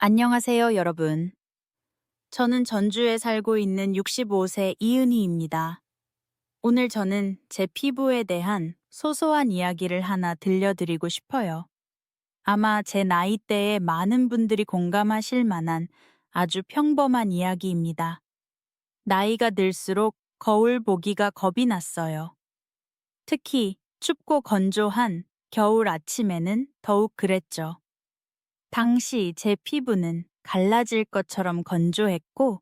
안녕하세요, 여러분. 저는 전주에 살고 있는 65세 이은희입니다. 오늘 저는 제 피부에 대한 소소한 이야기를 하나 들려드리고 싶어요. 아마 제 나이대에 많은 분들이 공감하실 만한 아주 평범한 이야기입니다. 나이가 들수록 거울 보기가 겁이 났어요. 특히 춥고 건조한 겨울 아침에는 더욱 그랬죠. 당시 제 피부는 갈라질 것처럼 건조했고,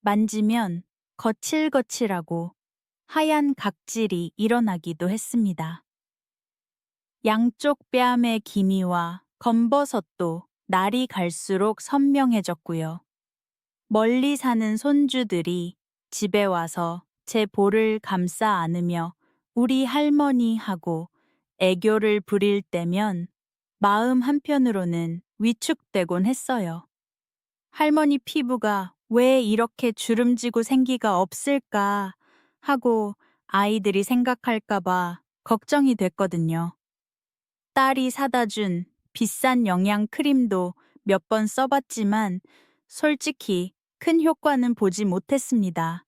만지면 거칠거칠하고 하얀 각질이 일어나기도 했습니다. 양쪽 뺨의 기미와 검버섯도 날이 갈수록 선명해졌고요. 멀리 사는 손주들이 집에 와서 제 볼을 감싸 안으며 우리 할머니 하고 애교를 부릴 때면 마음 한편으로는 위축되곤 했어요. 할머니 피부가 왜 이렇게 주름지고 생기가 없을까 하고 아이들이 생각할까봐 걱정이 됐거든요. 딸이 사다 준 비싼 영양 크림도 몇 번 써봤지만 솔직히 큰 효과는 보지 못했습니다.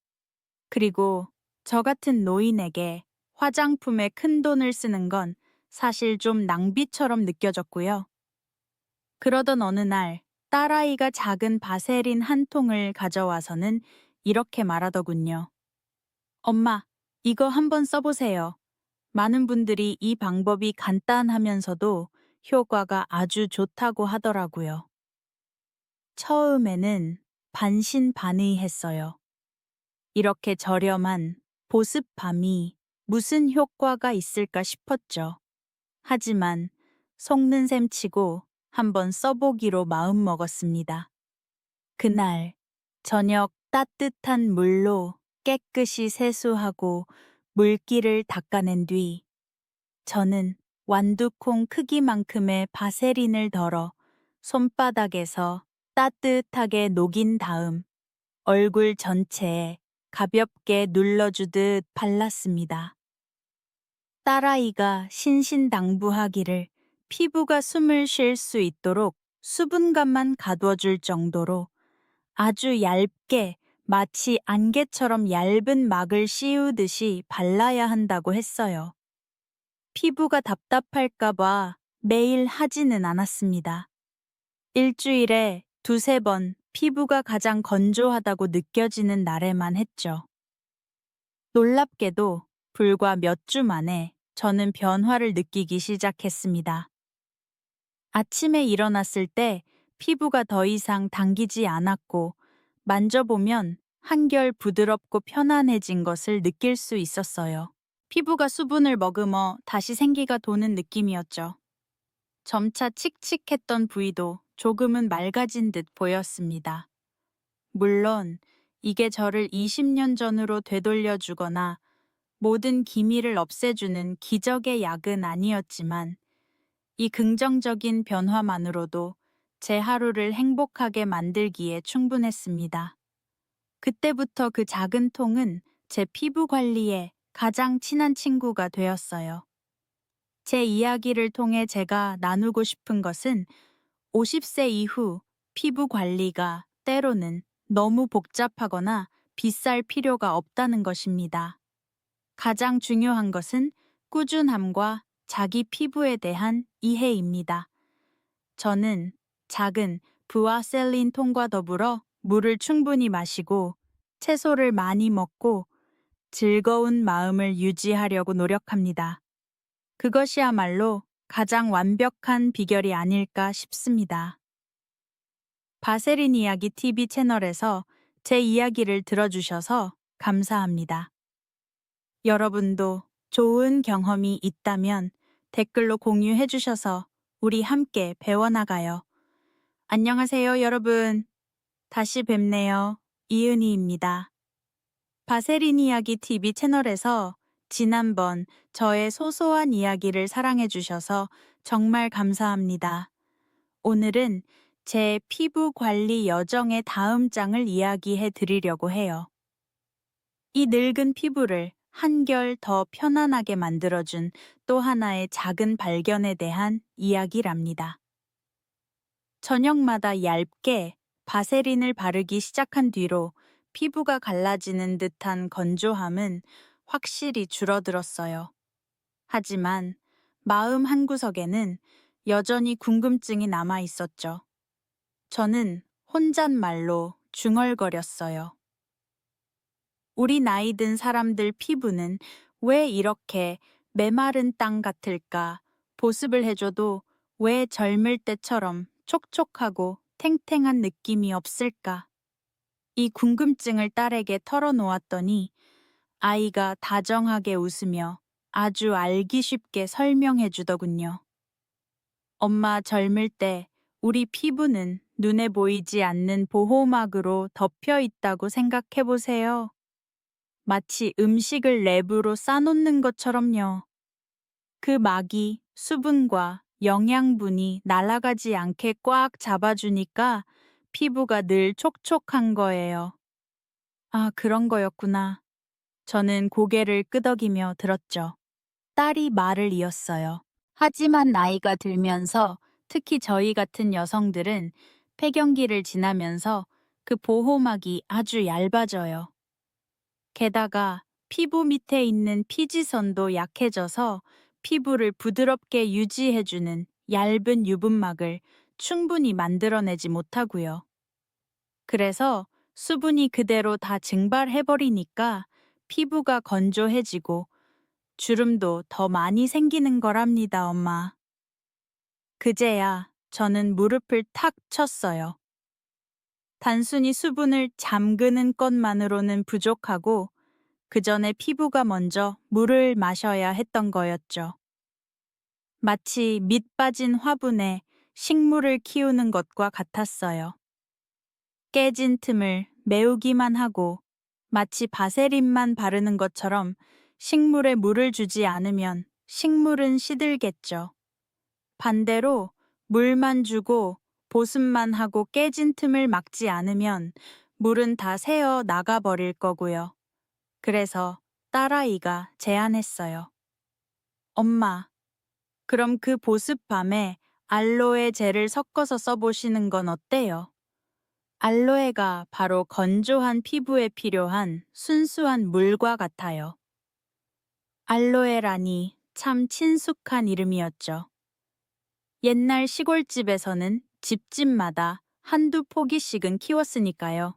그리고 저 같은 노인에게 화장품에 큰 돈을 쓰는 건 사실 좀 낭비처럼 느껴졌고요. 그러던 어느 날 딸아이가 작은 바세린 한 통을 가져와서는 이렇게 말하더군요. 엄마, 이거 한번 써보세요. 많은 분들이 이 방법이 간단하면서도 효과가 아주 좋다고 하더라고요. 처음에는 반신반의했어요. 이렇게 저렴한 보습밤이 무슨 효과가 있을까 싶었죠. 하지만 속는 셈 치고 한번 써보기로 마음먹었습니다. 그날 저녁 따뜻한 물로 깨끗이 세수하고 물기를 닦아낸 뒤 저는 완두콩 크기만큼의 바세린을 덜어 손바닥에서 따뜻하게 녹인 다음 얼굴 전체에 가볍게 눌러주듯 발랐습니다. 딸아이가 신신당부하기를 피부가 숨을 쉴 수 있도록 수분감만 가둬줄 정도로 아주 얇게 마치 안개처럼 얇은 막을 씌우듯이 발라야 한다고 했어요. 피부가 답답할까봐 매일 하지는 않았습니다. 일주일에 두세 번 피부가 가장 건조하다고 느껴지는 날에만 했죠. 놀랍게도 불과 몇 주 만에 저는 변화를 느끼기 시작했습니다. 아침에 일어났을 때 피부가 더 이상 당기지 않았고 만져보면 한결 부드럽고 편안해진 것을 느낄 수 있었어요. 피부가 수분을 머금어 다시 생기가 도는 느낌이었죠. 점차 칙칙했던 부위도 조금은 맑아진 듯 보였습니다. 물론 이게 저를 20년 전으로 되돌려주거나 모든 기미를 없애주는 기적의 약은 아니었지만 이 긍정적인 변화만으로도 제 하루를 행복하게 만들기에 충분했습니다. 그때부터 그 작은 통은 제 피부 관리에 가장 친한 친구가 되었어요. 제 이야기를 통해 제가 나누고 싶은 것은 50세 이후 피부 관리가 때로는 너무 복잡하거나 비쌀 필요가 없다는 것입니다. 가장 중요한 것은 꾸준함과 자기 피부에 대한 이해입니다. 저는 작은 부아셀린 통과 더불어 물을 충분히 마시고 채소를 많이 먹고 즐거운 마음을 유지하려고 노력합니다. 그것이야말로 가장 완벽한 비결이 아닐까 싶습니다. 바세린 이야기 TV 채널에서 제 이야기를 들어주셔서 감사합니다. 여러분도 좋은 경험이 있다면 댓글로 공유해 주셔서 우리 함께 배워나가요. 안녕하세요, 여러분. 다시 뵙네요. 이은희입니다. 바세린 이야기 TV 채널에서 지난번 저의 소소한 이야기를 사랑해 주셔서 정말 감사합니다. 오늘은 제 피부 관리 여정의 다음 장을 이야기해 드리려고 해요. 이 늙은 피부를 한결 더 편안하게 만들어준 또 하나의 작은 발견에 대한 이야기랍니다. 저녁마다 얇게 바세린을 바르기 시작한 뒤로 피부가 갈라지는 듯한 건조함은 확실히 줄어들었어요. 하지만 마음 한구석에는 여전히 궁금증이 남아 있었죠. 저는 혼잣말로 중얼거렸어요. 우리 나이 든 사람들 피부는 왜 이렇게 메마른 땅 같을까? 보습을 해줘도 왜 젊을 때처럼 촉촉하고 탱탱한 느낌이 없을까? 이 궁금증을 딸에게 털어놓았더니 아이가 다정하게 웃으며 아주 알기 쉽게 설명해 주더군요. 엄마 젊을 때 우리 피부는 눈에 보이지 않는 보호막으로 덮여 있다고 생각해 보세요. 마치 음식을 랩으로 싸놓는 것처럼요. 그 막이 수분과 영양분이 날아가지 않게 꽉 잡아주니까 피부가 늘 촉촉한 거예요. 아, 그런 거였구나. 저는 고개를 끄덕이며 들었죠. 딸이 말을 이었어요. 하지만 나이가 들면서 특히 저희 같은 여성들은 폐경기를 지나면서 그 보호막이 아주 얇아져요. 게다가 피부 밑에 있는 피지선도 약해져서 피부를 부드럽게 유지해주는 얇은 유분막을 충분히 만들어내지 못하고요. 그래서 수분이 그대로 다 증발해버리니까 피부가 건조해지고 주름도 더 많이 생기는 거랍니다, 엄마. 그제야 저는 무릎을 탁 쳤어요. 단순히 수분을 잠그는 것만으로는 부족하고 그 전에 피부가 먼저 물을 마셔야 했던 거였죠. 마치 밑 빠진 화분에 식물을 키우는 것과 같았어요. 깨진 틈을 메우기만 하고 마치 바세린만 바르는 것처럼 식물에 물을 주지 않으면 식물은 시들겠죠. 반대로 물만 주고 보습만 하고 깨진 틈을 막지 않으면 물은 다 새어 나가버릴 거고요. 그래서 딸아이가 제안했어요. 엄마, 그럼 그 보습밤에 알로에 젤을 섞어서 써보시는 건 어때요? 알로에가 바로 건조한 피부에 필요한 순수한 물과 같아요. 알로에라니 참 친숙한 이름이었죠. 옛날 시골집에서는 집집마다 한두 포기씩은 키웠으니까요.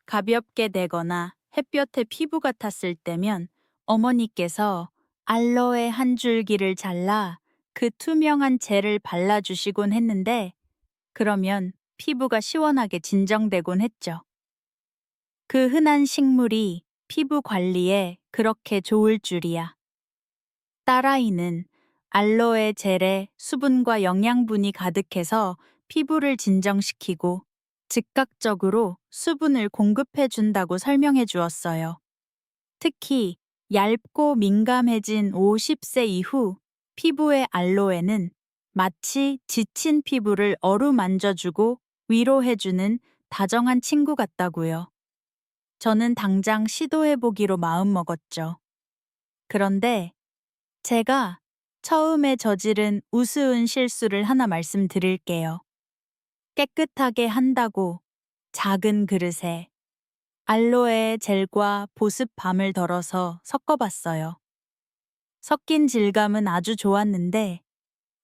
가볍게 되거나 햇볕에 피부가 탔을 때면 어머니께서 알로에 한 줄기를 잘라 그 투명한 젤을 발라주시곤 했는데 그러면 피부가 시원하게 진정되곤 했죠. 그 흔한 식물이 피부 관리에 그렇게 좋을 줄이야. 딸아이는 알로에 젤에 수분과 영양분이 가득해서 피부를 진정시키고 즉각적으로 수분을 공급해 준다고 설명해 주었어요. 특히 얇고 민감해진 50세 이후 피부의 알로에는 마치 지친 피부를 어루만져주고 위로해주는 다정한 친구 같다고요. 저는 당장 시도해보기로 마음먹었죠. 그런데 제가 처음에 저지른 우스운 실수를 하나 말씀드릴게요. 깨끗하게 한다고 작은 그릇에 알로에 젤과 보습밤을 덜어서 섞어봤어요. 섞인 질감은 아주 좋았는데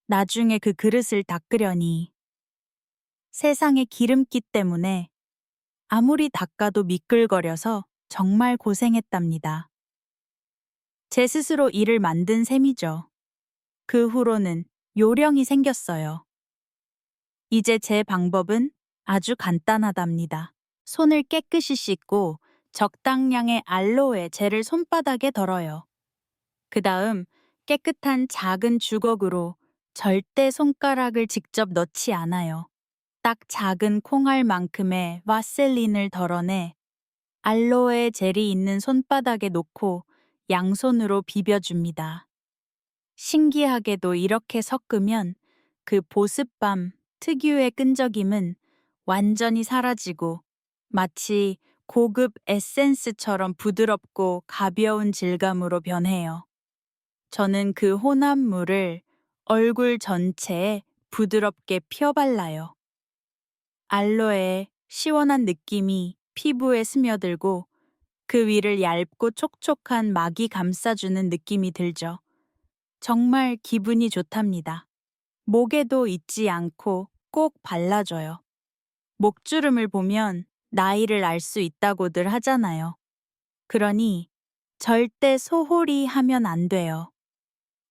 나중에 그 그릇을 닦으려니 세상의 기름기 때문에 아무리 닦아도 미끌거려서 정말 고생했답니다. 제 스스로 일을 만든 셈이죠. 그 후로는 요령이 생겼어요. 이제 제 방법은 아주 간단하답니다. 손을 깨끗이 씻고 적당량의 알로에 젤을 손바닥에 덜어요. 그 다음 깨끗한 작은 주걱으로 절대 손가락을 직접 넣지 않아요. 딱 작은 콩알만큼의 와셀린을 덜어내 알로에 젤이 있는 손바닥에 놓고 양손으로 비벼줍니다. 신기하게도 이렇게 섞으면 그 보습밤 특유의 끈적임은 완전히 사라지고 마치 고급 에센스처럼 부드럽고 가벼운 질감으로 변해요. 저는 그 혼합물을 얼굴 전체에 부드럽게 펴발라요. 알로에의 시원한 느낌이 피부에 스며들고 그 위를 얇고 촉촉한 막이 감싸주는 느낌이 들죠. 정말 기분이 좋답니다. 목에도 잊지 않고 꼭 발라줘요. 목주름을 보면 나이를 알 수 있다고들 하잖아요. 그러니 절대 소홀히 하면 안 돼요.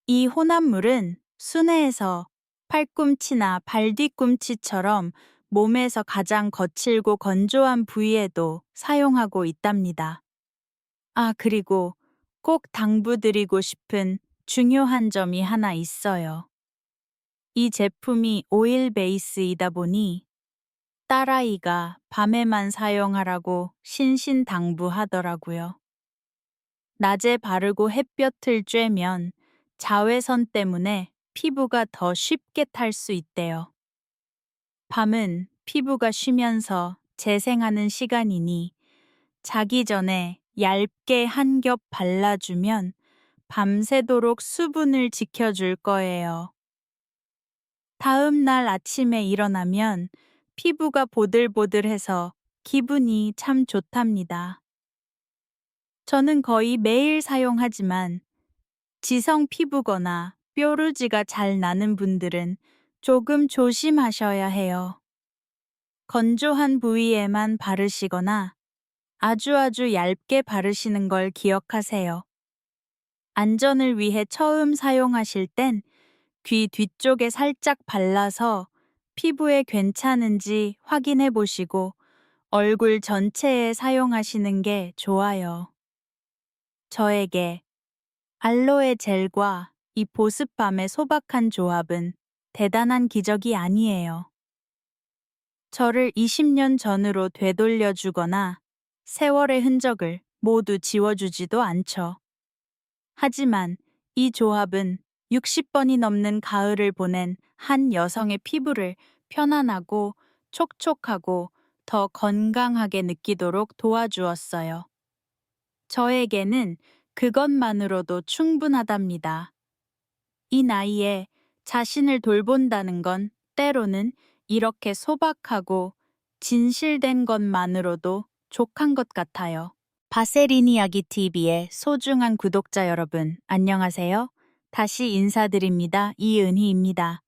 이 혼합물은 수내에서 팔꿈치나 발 뒤꿈치처럼 몸에서 가장 거칠고 건조한 부위에도 사용하고 있답니다. 아, 그리고 꼭 당부드리고 싶은 중요한 점이 하나 있어요. 이 제품이 오일 베이스이다 보니 딸아이가 밤에만 사용하라고 신신당부하더라고요. 낮에 바르고 햇볕을 쬐면 자외선 때문에 피부가 더 쉽게 탈 수 있대요. 밤은 피부가 쉬면서 재생하는 시간이니 자기 전에 얇게 한 겹 발라주면 밤새도록 수분을 지켜줄 거예요. 다음 날 아침에 일어나면 피부가 보들보들해서 기분이 참 좋답니다. 저는 거의 매일 사용하지만 지성 피부거나 뾰루지가 잘 나는 분들은 조금 조심하셔야 해요. 건조한 부위에만 바르시거나 아주 얇게 바르시는 걸 기억하세요. 안전을 위해 처음 사용하실 땐 귀 뒤쪽에 살짝 발라서 피부에 괜찮은지 확인해 보시고 얼굴 전체에 사용하시는 게 좋아요. 저에게 알로에 젤과 이 보습밤의 소박한 조합은 대단한 기적이 아니에요. 저를 20년 전으로 되돌려 주거나 세월의 흔적을 모두 지워주지도 않죠. 하지만 이 조합은 60번이 넘는 가을을 보낸 한 여성의 피부를 편안하고 촉촉하고 더 건강하게 느끼도록 도와주었어요. 저에게는 그것만으로도 충분하답니다. 이 나이에 자신을 돌본다는 건 때로는 이렇게 소박하고 진실된 것만으로도 족한 것 같아요. 바세린 이야기 TV의 소중한 구독자 여러분, 안녕하세요. 다시 인사드립니다. 이은희입니다.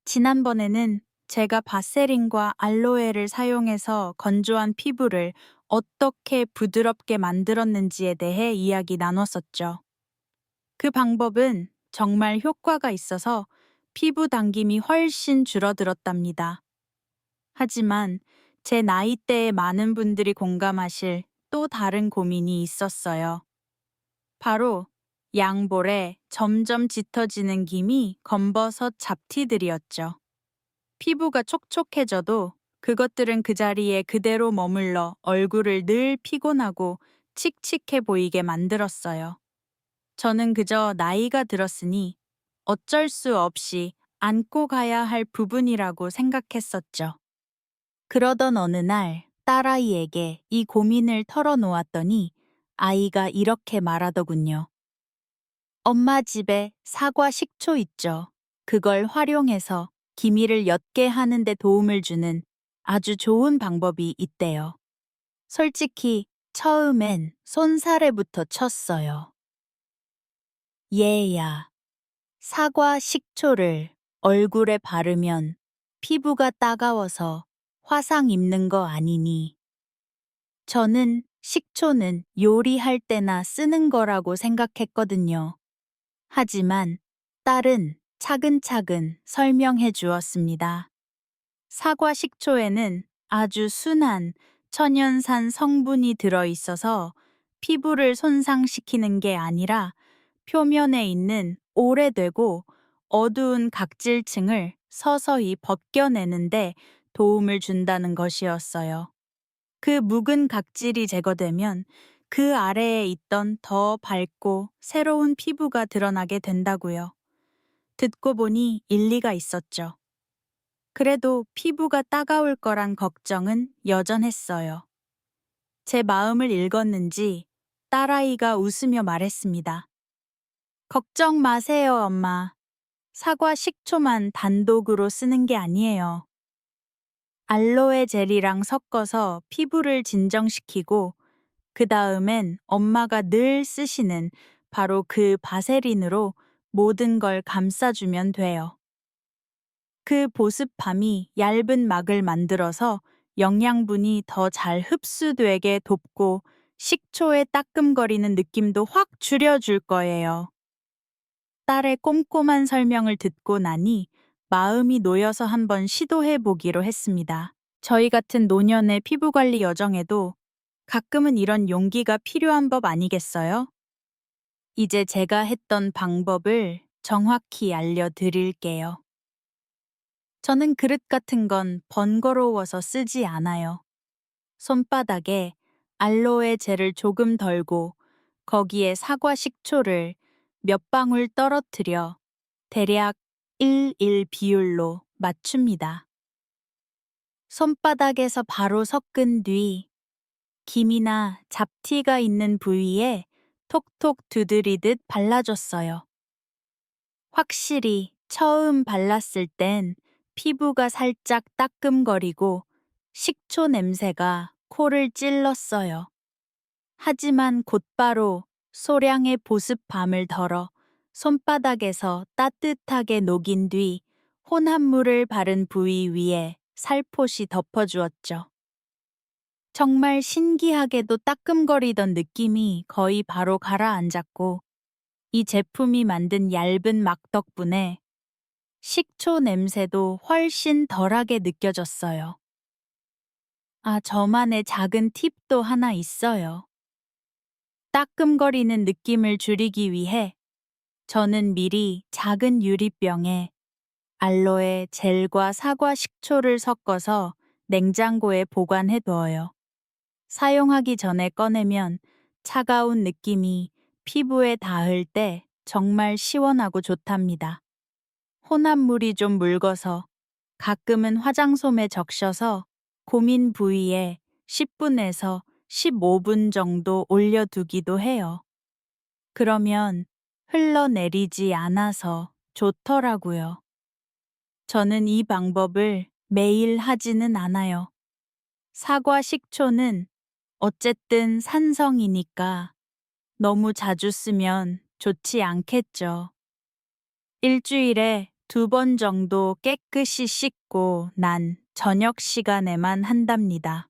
지난번에는 제가 바세린과 알로에를 사용해서 건조한 피부를 어떻게 부드럽게 만들었는지에 대해 이야기 나눴었죠. 그 방법은 정말 효과가 있어서 피부 당김이 훨씬 줄어들었답니다. 하지만 제 나이대의 많은 분들이 공감하실 또 다른 고민이 있었어요. 바로 양볼에 점점 짙어지는 김이 검버섯 잡티들이었죠. 피부가 촉촉해져도 그것들은 그 자리에 그대로 머물러 얼굴을 늘 피곤하고 칙칙해 보이게 만들었어요. 저는 그저 나이가 들었으니 어쩔 수 없이 안고 가야 할 부분이라고 생각했었죠. 그러던 어느 날 딸아이에게 이 고민을 털어놓았더니 아이가 이렇게 말하더군요. 엄마 집에 사과 식초 있죠. 그걸 활용해서 기미를 옅게 하는 데 도움을 주는 아주 좋은 방법이 있대요. 솔직히 처음엔 손사래부터 쳤어요. 얘야, 사과 식초를 얼굴에 바르면 피부가 따가워서 화상 입는 거 아니니. 저는 식초는 요리할 때나 쓰는 거라고 생각했거든요. 하지만 딸은 차근차근 설명해 주었습니다. 사과 식초에는 아주 순한 천연산 성분이 들어 있어서 피부를 손상시키는 게 아니라 표면에 있는 오래되고 어두운 각질층을 서서히 벗겨내는데 도움을 준다는 것이었어요. 그 묵은 각질이 제거되면 그 아래에 있던 더 밝고 새로운 피부가 드러나게 된다고요. 듣고 보니 일리가 있었죠. 그래도 피부가 따가울 거란 걱정은 여전했어요. 제 마음을 읽었는지 딸아이가 웃으며 말했습니다. 걱정 마세요, 엄마. 사과 식초만 단독으로 쓰는 게 아니에요. 알로에 젤이랑 섞어서 피부를 진정시키고 그 다음엔 엄마가 늘 쓰시는 바로 그 바세린으로 모든 걸 감싸주면 돼요. 그 보습밤이 얇은 막을 만들어서 영양분이 더 잘 흡수되게 돕고 식초의 따끔거리는 느낌도 확 줄여줄 거예요. 딸의 꼼꼼한 설명을 듣고 나니 마음이 놓여서 한번 시도해 보기로 했습니다. 저희 같은 노년의 피부관리 여정에도 가끔은 이런 용기가 필요한 법 아니겠어요? 이제 제가 했던 방법을 정확히 알려드릴게요. 저는 그릇 같은 건 번거로워서 쓰지 않아요. 손바닥에 알로에 젤을 조금 덜고 거기에 사과 식초를 몇 방울 떨어뜨려 대략 1:1 비율로 맞춥니다. 손바닥에서 바로 섞은 뒤 김이나 잡티가 있는 부위에 톡톡 두드리듯 발라줬어요. 확실히 처음 발랐을 땐 피부가 살짝 따끔거리고 식초 냄새가 코를 찔렀어요. 하지만 곧바로 소량의 보습밤을 덜어 손바닥에서 따뜻하게 녹인 뒤 혼합물을 바른 부위 위에 살포시 덮어주었죠. 정말 신기하게도 따끔거리던 느낌이 거의 바로 가라앉았고 이 제품이 만든 얇은 막 덕분에 식초 냄새도 훨씬 덜하게 느껴졌어요. 아, 저만의 작은 팁도 하나 있어요. 따끔거리는 느낌을 줄이기 위해 저는 미리 작은 유리병에 알로에 젤과 사과 식초를 섞어서 냉장고에 보관해 둬요. 사용하기 전에 꺼내면 차가운 느낌이 피부에 닿을 때 정말 시원하고 좋답니다. 혼합물이 좀 묽어서 가끔은 화장솜에 적셔서 고민 부위에 10분에서 15분 정도 올려두기도 해요. 그러면 흘러내리지 않아서 좋더라고요. 저는 이 방법을 매일 하지는 않아요. 사과 식초는 어쨌든 산성이니까 너무 자주 쓰면 좋지 않겠죠. 일주일에 2번 정도 깨끗이 씻고 난 저녁 시간에만 한답니다.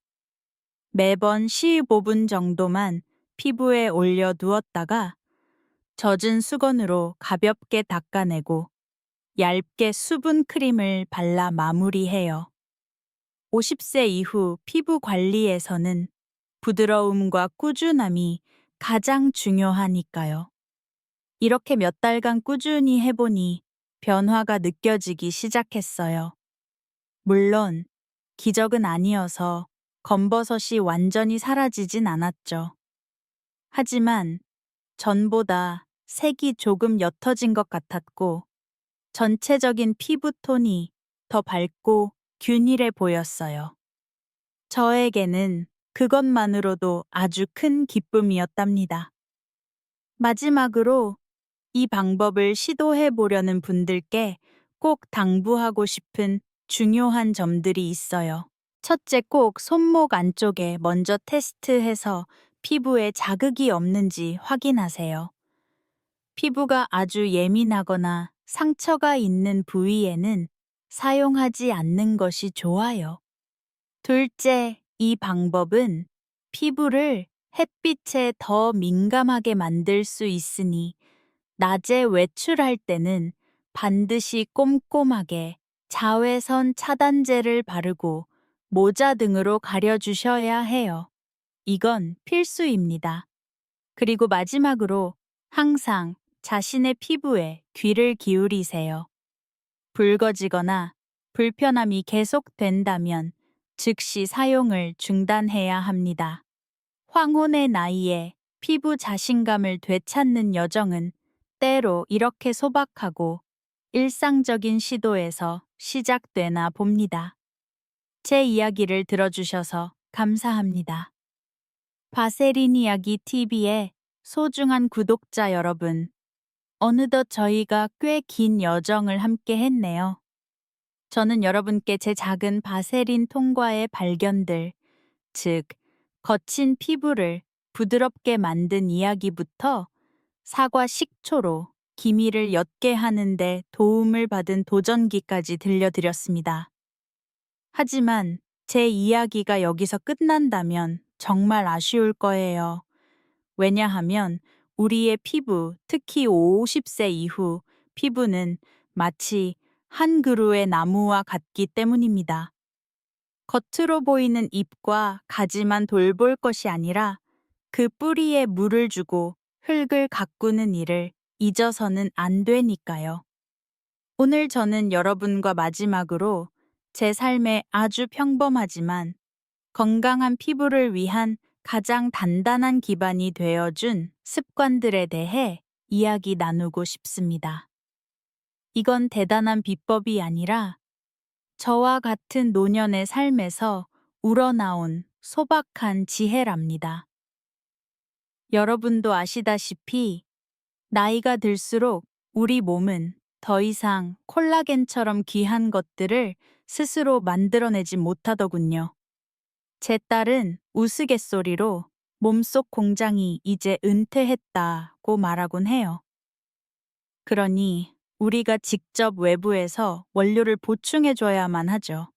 매번 15분 정도만 피부에 올려두었다가 젖은 수건으로 가볍게 닦아내고 얇게 수분 크림을 발라 마무리해요. 50세 이후 피부 관리에서는 부드러움과 꾸준함이 가장 중요하니까요. 이렇게 몇 달간 꾸준히 해보니 변화가 느껴지기 시작했어요. 물론 기적은 아니어서 검버섯이 완전히 사라지진 않았죠. 하지만 전보다 색이 조금 옅어진 것 같았고 전체적인 피부톤이 더 밝고 균일해 보였어요. 저에게는 그것만으로도 아주 큰 기쁨이었답니다. 마지막으로 이 방법을 시도해 보려는 분들께 꼭 당부하고 싶은 중요한 점들이 있어요. 첫째, 꼭 손목 안쪽에 먼저 테스트해서 피부에 자극이 없는지 확인하세요. 피부가 아주 예민하거나 상처가 있는 부위에는 사용하지 않는 것이 좋아요. 둘째, 이 방법은 피부를 햇빛에 더 민감하게 만들 수 있으니 낮에 외출할 때는 반드시 꼼꼼하게 자외선 차단제를 바르고 모자 등으로 가려주셔야 해요. 이건 필수입니다. 그리고 마지막으로 항상 자신의 피부에 귀를 기울이세요. 붉어지거나 불편함이 계속된다면 즉시 사용을 중단해야 합니다. 황혼의 나이에 피부 자신감을 되찾는 여정은 때로 이렇게 소박하고 일상적인 시도에서 시작되나 봅니다. 제 이야기를 들어주셔서 감사합니다. 바세린 이야기 TV의 소중한 구독자 여러분, 어느덧 저희가 꽤 긴 여정을 함께 했네요. 저는 여러분께 제 작은 바세린 통과의 발견들, 즉, 거친 피부를 부드럽게 만든 이야기부터 사과 식초로 기미를 옅게 하는데 도움을 받은 도전기까지 들려드렸습니다. 하지만 제 이야기가 여기서 끝난다면 정말 아쉬울 거예요. 왜냐하면 우리의 피부, 특히 50세 이후 피부는 마치 한 그루의 나무와 같기 때문입니다. 겉으로 보이는 잎과 가지만 돌볼 것이 아니라 그 뿌리에 물을 주고 흙을 가꾸는 일을 잊어서는 안 되니까요. 오늘 저는 여러분과 마지막으로 제 삶의 아주 평범하지만 건강한 피부를 위한 가장 단단한 기반이 되어준 습관들에 대해 이야기 나누고 싶습니다. 이건 대단한 비법이 아니라 저와 같은 노년의 삶에서 우러나온 소박한 지혜랍니다. 여러분도 아시다시피 나이가 들수록 우리 몸은 더 이상 콜라겐처럼 귀한 것들을 스스로 만들어내지 못하더군요. 제 딸은 우스갯소리로 몸속 공장이 이제 은퇴했다고 말하곤 해요. 그러니 우리가 직접 외부에서 원료를 보충해줘야만 하죠.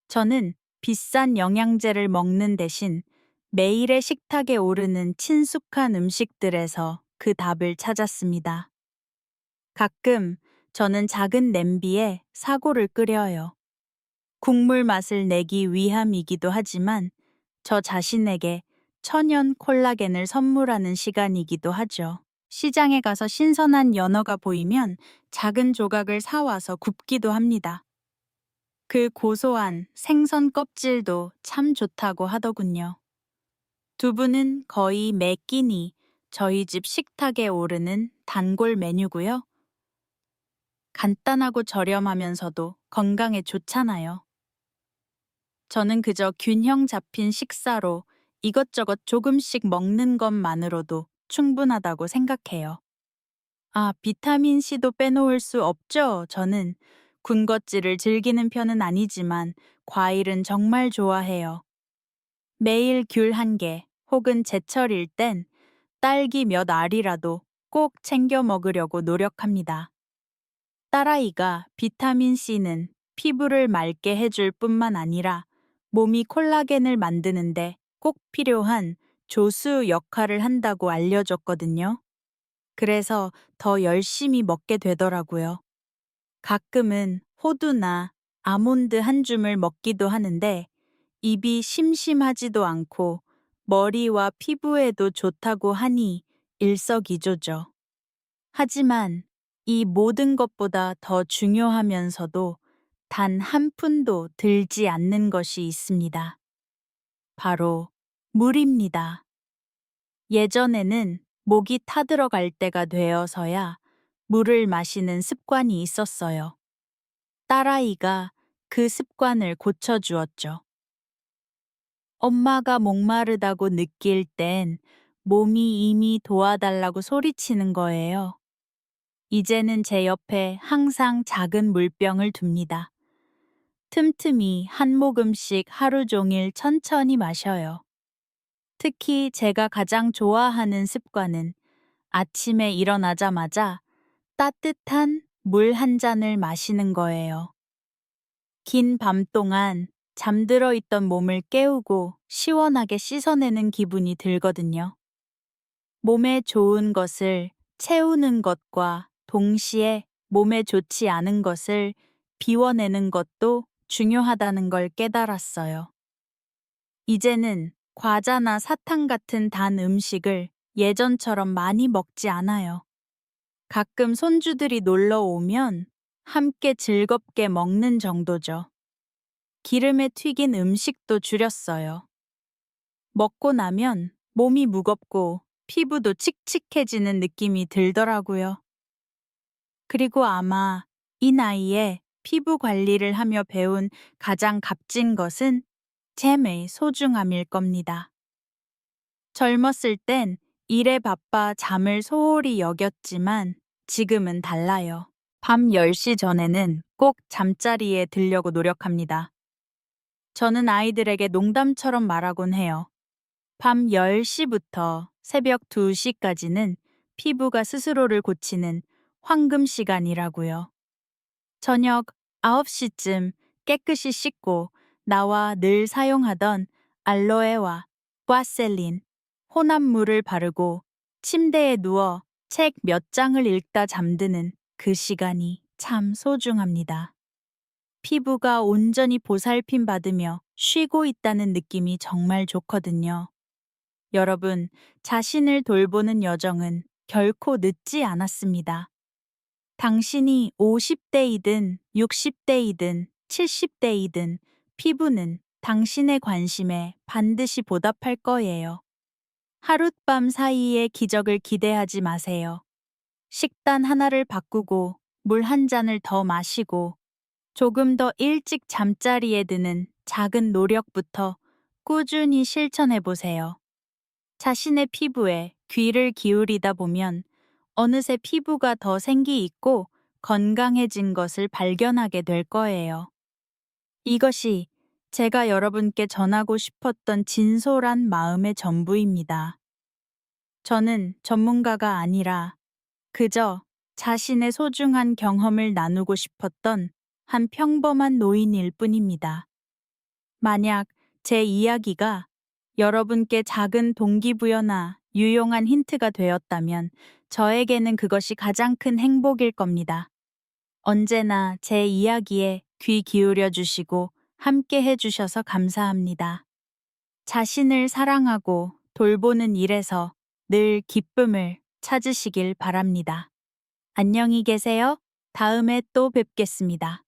저는 비싼 영양제를 먹는 대신 매일의 식탁에 오르는 친숙한 음식들에서 그 답을 찾았습니다. 가끔 저는 작은 냄비에 사고를 끓여요. 국물 맛을 내기 위함이기도 하지만 저 자신에게 천연 콜라겐을 선물하는 시간이기도 하죠. 시장에 가서 신선한 연어가 보이면 작은 조각을 사와서 굽기도 합니다. 그 고소한 생선 껍질도 참 좋다고 하더군요. 두부는 거의 매 끼니 저희 집 식탁에 오르는 단골 메뉴고요. 간단하고 저렴하면서도 건강에 좋잖아요. 저는 그저 균형 잡힌 식사로 이것저것 조금씩 먹는 것만으로도 충분하다고 생각해요. 아, 비타민C도 빼놓을 수 없죠. 저는 군것질을 즐기는 편은 아니지만 과일은 정말 좋아해요. 매일 귤 한 개, 혹은 제철일 땐 딸기 몇 알이라도 꼭 챙겨 먹으려고 노력합니다. 딸아이가 비타민C는 피부를 맑게 해줄 뿐만 아니라 몸이 콜라겐을 만드는데 꼭 필요한 조수 역할을 한다고 알려줬거든요. 그래서 더 열심히 먹게 되더라고요. 가끔은 호두나 아몬드 한 줌을 먹기도 하는데 입이 심심하지도 않고 머리와 피부에도 좋다고 하니 일석이조죠. 하지만 이 모든 것보다 더 중요하면서도 단 한 푼도 들지 않는 것이 있습니다. 바로 물입니다. 예전에는 목이 타들어갈 때가 되어서야 물을 마시는 습관이 있었어요. 딸아이가 그 습관을 고쳐주었죠. 엄마가 목마르다고 느낄 땐 몸이 이미 도와달라고 소리치는 거예요. 이제는 제 옆에 항상 작은 물병을 둡니다. 틈틈이 한 모금씩 하루 종일 천천히 마셔요. 특히 제가 가장 좋아하는 습관은 아침에 일어나자마자 따뜻한 물 한 잔을 마시는 거예요. 긴 밤 동안 잠들어 있던 몸을 깨우고 시원하게 씻어내는 기분이 들거든요. 몸에 좋은 것을 채우는 것과 동시에 몸에 좋지 않은 것을 비워내는 것도 중요하다는 걸 깨달았어요. 이제는 과자나 사탕 같은 단 음식을 예전처럼 많이 먹지 않아요. 가끔 손주들이 놀러 오면 함께 즐겁게 먹는 정도죠. 기름에 튀긴 음식도 줄였어요. 먹고 나면 몸이 무겁고 피부도 칙칙해지는 느낌이 들더라고요. 그리고 아마 이 나이에 피부 관리를 하며 배운 가장 값진 것은 잼의 소중함일 겁니다. 젊었을 땐 일에 바빠 잠을 소홀히 여겼지만 지금은 달라요. 밤 10시 전에는 꼭 잠자리에 들려고 노력합니다. 저는 아이들에게 농담처럼 말하곤 해요. 밤 10시부터 새벽 2시까지는 피부가 스스로를 고치는 황금 시간이라고요. 저녁 9시쯤 깨끗이 씻고 나와 늘 사용하던 알로에와 바셀린, 혼합물을 바르고 침대에 누워 책 몇 장을 읽다 잠드는 그 시간이 참 소중합니다. 피부가 온전히 보살핌 받으며 쉬고 있다는 느낌이 정말 좋거든요. 여러분, 자신을 돌보는 여정은 결코 늦지 않았습니다. 당신이 50대이든 60대이든 70대이든 피부는 당신의 관심에 반드시 보답할 거예요. 하룻밤 사이에 기적을 기대하지 마세요. 식단 하나를 바꾸고 물 한 잔을 더 마시고 조금 더 일찍 잠자리에 드는 작은 노력부터 꾸준히 실천해 보세요. 자신의 피부에 귀를 기울이다 보면 어느새 피부가 더 생기 있고 건강해진 것을 발견하게 될 거예요. 이것이 제가 여러분께 전하고 싶었던 진솔한 마음의 전부입니다. 저는 전문가가 아니라 그저 자신의 소중한 경험을 나누고 싶었던 한 평범한 노인일 뿐입니다. 만약 제 이야기가 여러분께 작은 동기부여나 유용한 힌트가 되었다면 저에게는 그것이 가장 큰 행복일 겁니다. 언제나 제 이야기에 귀 기울여 주시고 함께 해주셔서 감사합니다. 자신을 사랑하고 돌보는 일에서 늘 기쁨을 찾으시길 바랍니다. 안녕히 계세요. 다음에 또 뵙겠습니다.